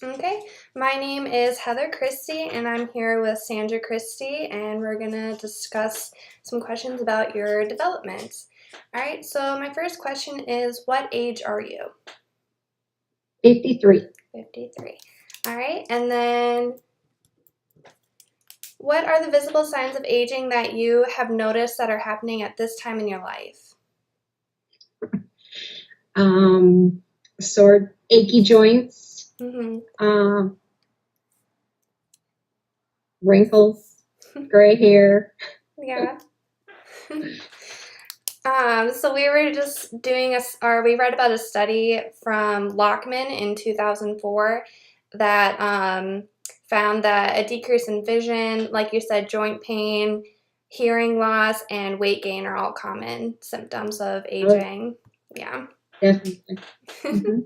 Okay, my name is Heather Christie, and I'm here with Sandra Christie, and we're going to discuss some questions about your development. All right, so my first question is, what age are you? 53. 53. All right, and then what are the visible signs of aging that you have noticed that are happening at this time in your life? Sore, achy joints, Mm-hmm. wrinkles, gray hair. Yeah. So we were just doing we read about a study from Lockman in 2004 that found that a decrease in vision, like you said, joint pain, hearing loss, and weight gain are all common symptoms of Oh, aging. Yeah. definitely. Hmm.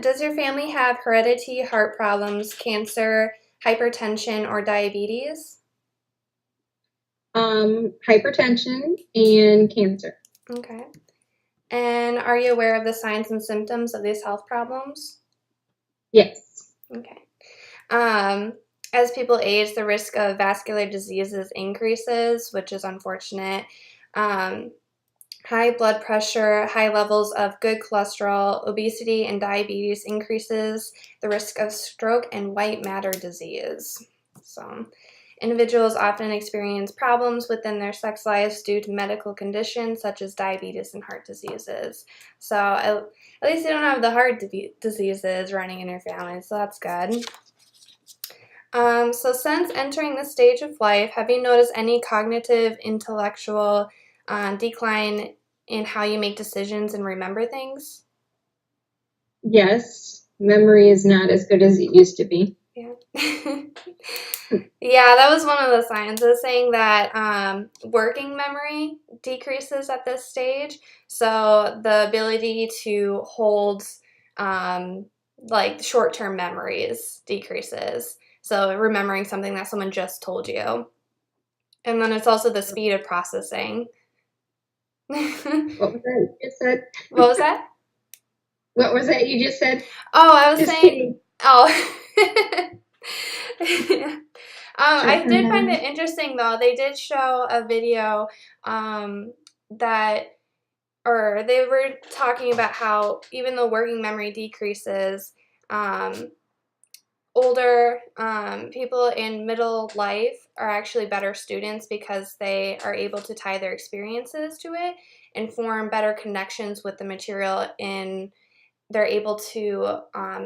Does your family have heredity, heart problems, cancer, hypertension, or diabetes? Hypertension and cancer. Okay. And are you aware of the signs and symptoms of these health problems? Yes. Okay. Um, as people age, the risk of vascular diseases increases, which is unfortunate. Um, high blood pressure, high levels of good cholesterol, obesity, and diabetes increases the risk of stroke and white matter disease. So, individuals often experience problems within their sex lives due to medical conditions such as diabetes and heart diseases. So, at least you don't have the heart diseases running in your family, so that's good. So since entering this stage of life, have you noticed any cognitive, intellectual decline in how you make decisions and remember things? Yes. Memory is not as good as it used to be. Yeah. Yeah, that was one of the signs. It was saying that working memory decreases at this stage. So the ability to hold like short-term memories decreases. So remembering something that someone just told you. And then it's also the speed of processing. What What was that you just said? was that? What was that you just said? Oh, I was Just saying, kidding. oh. Yeah. I Short-term did find it memory. interesting though. They did show a video that, or they were talking about how even though working memory decreases, um, older people in middle life are actually better students because they are able to tie their experiences to it and form better connections with the material, and they're able to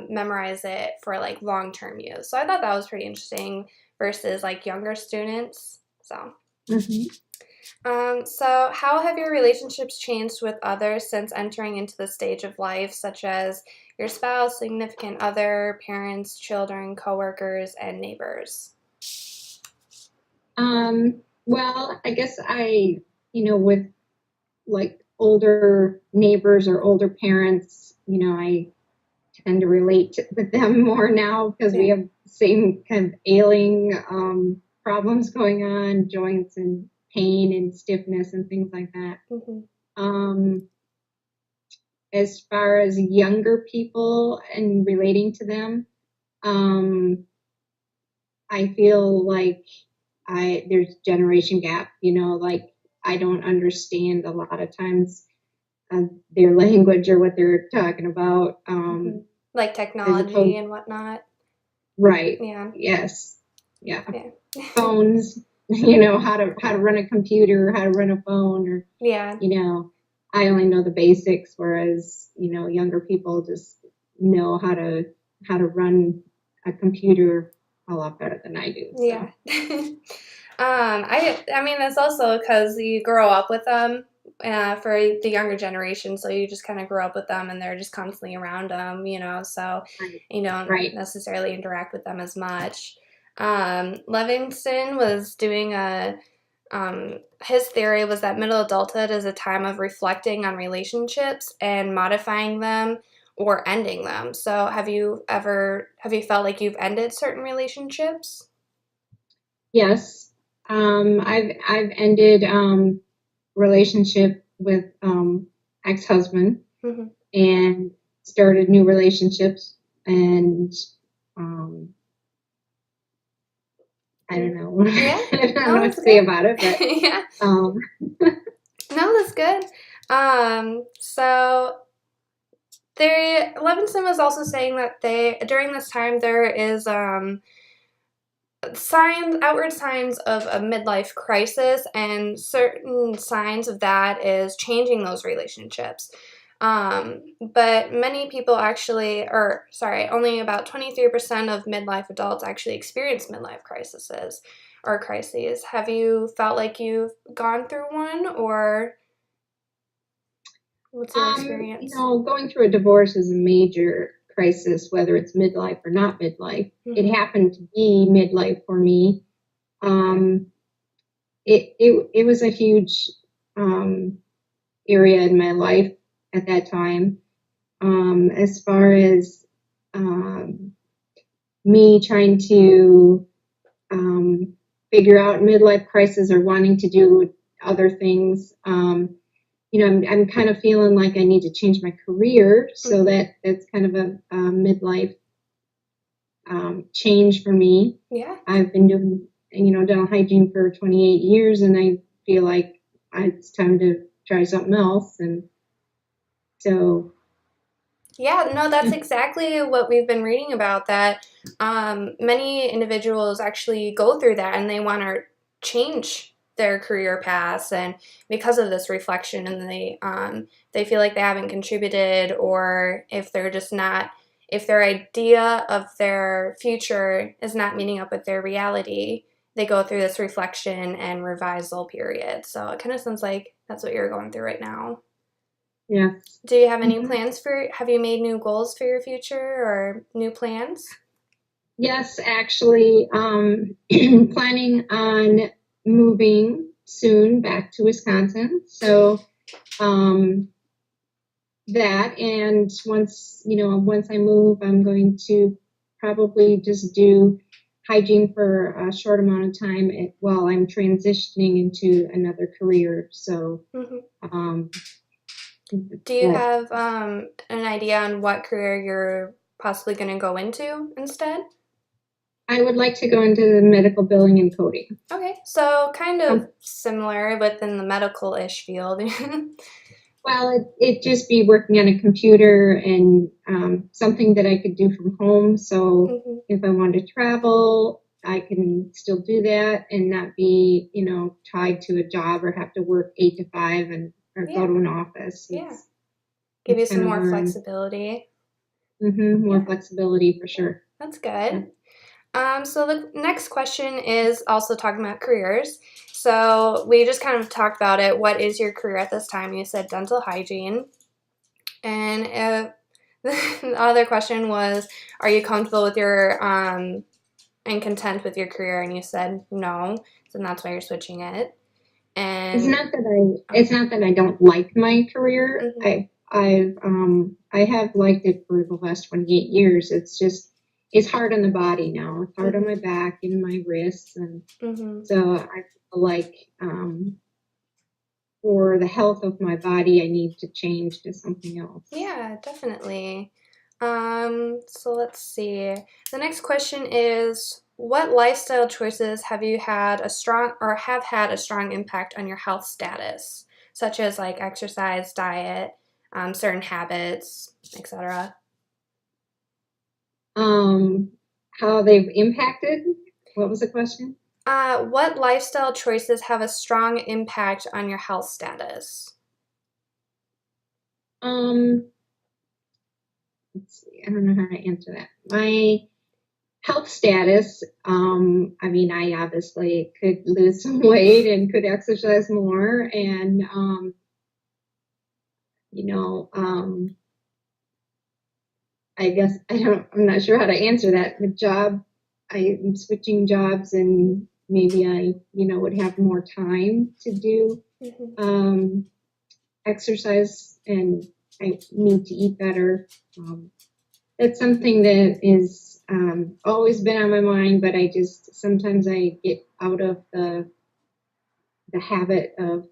memorize it for like long-term use. So I thought that was pretty interesting versus like younger students. Hmm. So how have your relationships changed with others since entering into the stage of life, such as your spouse, significant other, parents, children, coworkers, and neighbors? Well, I guess with like older neighbors or older parents, I tend to relate with them more now because we Yeah. have the same kind of ailing problems going on, joints and pain and stiffness and things like that. Mm-hmm. Um, as far as younger people and relating to them, um, I feel like there's generation gap. Like I don't understand a lot of times their language or what they're talking about. Mm-hmm. Like As technology opposed, and whatnot. right? Yeah. Yes, yeah. Yeah. Phones, how to run a computer, how to run a phone, or Yeah. you know, I only know the basics, whereas younger people just know how to run a computer a lot better than I do. Yeah. So I mean, it's also because you grow up with them for the younger generation, so you just kind of grow up with them and they're just constantly around them, so right, you don't right. necessarily interact with them as much. Livingston was doing his theory was that middle adulthood is a time of reflecting on relationships and modifying them or ending them. So have you felt like you've ended certain relationships? Yes, I've ended relationship with ex-husband Mm-hmm. and started new relationships and um, I don't know. Yeah. I don't know No, what that's to say good. about it, but Yeah. um, No, that's good. So Levinson was also saying that during this time there is outward signs of a midlife crisis, and certain signs of that is changing those relationships. But many people actually, or sorry, only about 23% of midlife adults actually experience midlife crises or crises. Have you felt like you've gone through one, or what's your experience? going through a divorce is a major crisis, whether it's midlife or not midlife. It Mm-hmm. happened to be midlife for me. Um, it was a huge um, area in my life at that time. As far as um, me trying to um, figure out midlife crisis or wanting to do other things. I'm kind of feeling like I need to change my career, so Mm-hmm. that's kind of a midlife change for me. Yeah. I've been doing dental hygiene for 28 years, and I feel like it's time to try something else. And so, Yeah, no, that's exactly what we've been reading about. That many individuals actually go through that and they want to change their career paths, and because of this reflection, and they feel like they haven't contributed, or if they're just not, if their idea of their future is not meeting up with their reality, they go through this reflection and revisal period. So it kind of sounds like that's what you're going through right now. yeah. Do you have any Mm-hmm. plans have you made new goals for your future or new plans? Yes, actually, planning on moving soon back to Wisconsin. So um, that, and once I move, I'm going to probably just do hygiene for a short amount of time while I'm transitioning into another career. So Hmm. um, Do you that have an idea on what career you're possibly going to go into instead? I would like to go into the medical billing and coding. Okay, so kind of Um, similar within the medical-ish field. Well, it just be working on a computer and something that I could do from home. So Hmm. if I want to travel, I can still do that and not be, tied to a job or have to work 8 to 5 and or go Yeah, to an office. yeah. Give It's you kind some of more where I'm flexibility. more Yeah, flexibility for sure. that's Yeah. good. So the next question is also talking about careers. So we just kind of talked about it. What is your career at this time? You said dental hygiene. And the other question was, are you comfortable with your and content with your career? And you said no, so that's why you're switching it. And It's not that I don't like my career. mm-hmm, I have liked it for the last 28 years. It's just it's hard on the body now. It's hard on my mm-hmm, back and my wrists, and mm-hmm. so I feel like for the health of my body, I need to change to something else. Yeah, definitely. So let's see. The next question is, what lifestyle choices have you had a strong or have had a strong impact on your health status, such as like exercise, diet, certain habits, etc.? Um, how they've impacted? What was the question? What lifestyle choices have a strong impact on your health status? Um, let's see. I don't know how to answer that. My health status, I mean, I obviously could lose some weight and could exercise more. And, you know, I guess I'm not sure how to answer that. The job, I'm switching jobs and maybe I, would have more time to do Mm-hmm. um, exercise and I need to eat better. It's something that is always been on my mind, but I just sometimes I get out of the habit of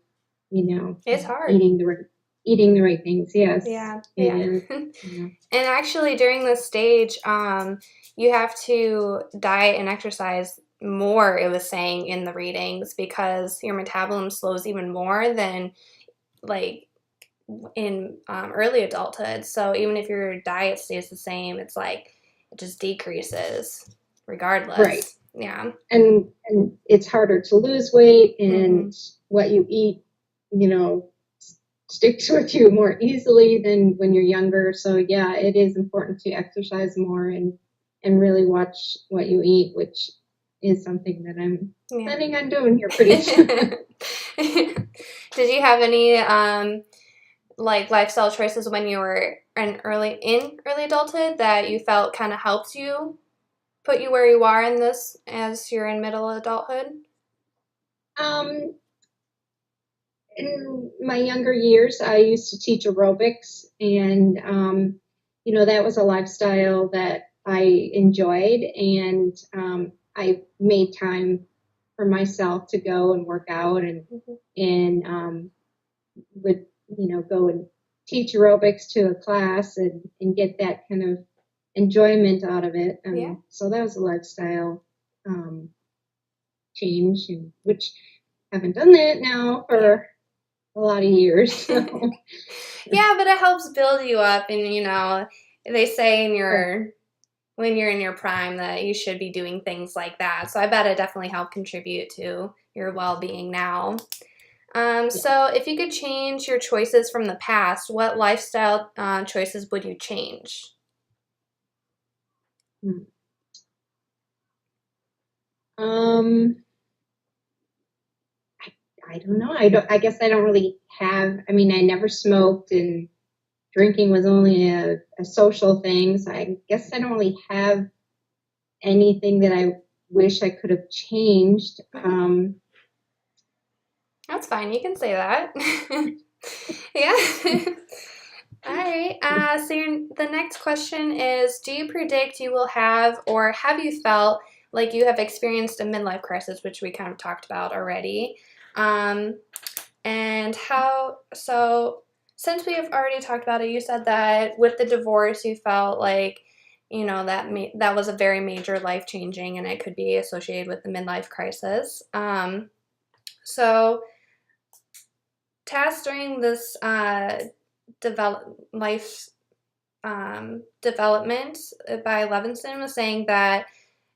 you know It's hard. eating the right eating the right things, yes. Yeah, yeah. And And yeah, actually, during this stage, you have to diet and exercise more, it was saying in the readings, because your metabolism slows even more than like in early adulthood. So even if your diet stays the same, it's like it just decreases right. regardless. Yeah. And it's harder to lose weight, Mm-hmm. and what you eat, you know, sticks with you more easily than when you're younger. So yeah, it is important to exercise more and really watch what you eat, which is something that I'm Yeah. planning on doing here pretty soon. Did you have any like lifestyle choices when you were in early adulthood that you felt kind of helped you put you where you are in this as you're in middle adulthood? um, in my younger years, I used to teach aerobics, and that was a lifestyle that I enjoyed, and I made time for myself to go and work out, Mm-hmm. and would go and teach aerobics to a class and get that kind of enjoyment out of it. Yeah. So that was a lifestyle um, change, and which I haven't done that now Yeah. for a lot of years. So. Yeah, but it helps build you up, and they say in Right. your when you're in your prime that you should be doing things like that. So I bet it definitely helped contribute to your well-being now. Yeah. So if you could change your choices from the past, what lifestyle choices would you change? Hmm. Um, I don't know. I don't. I guess I don't really have. I mean, I never smoked, and drinking was only a social thing. So I guess I don't really have anything that I wish I could have changed. Mhm. That's fine. You can say that. Yeah. All right. The next question is: do you predict you will have, or have you felt like you have experienced a midlife crisis, which we kind of talked about already? Um, and how? So, since we have already talked about it, you said that with the divorce, you felt like that was a very major life changing, and it could be associated with the midlife crisis. So tasks during this life development by Levinson was saying that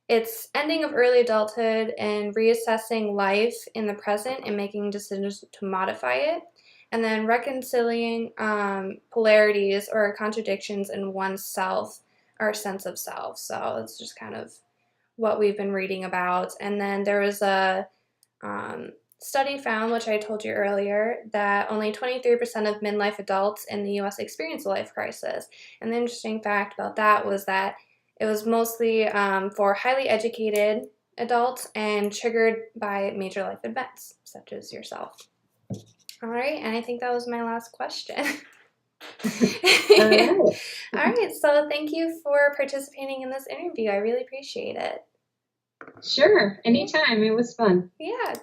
it's ending of early adulthood and reassessing life in the present and making decisions to modify it, and then reconciling polarities or contradictions in oneself or sense of self. So it's just kind of what we've been reading about. And then there was a um, study found, which I told you earlier, that only 23% of midlife adults in the US experience a life crisis. And the interesting fact about that was that it was mostly for highly educated adults and triggered by major life events, such as yourself. All right, and I think that was my last question. All right. All right, so thank you for participating in this interview. I really appreciate it. Sure. Anytime. It was fun. Yeah,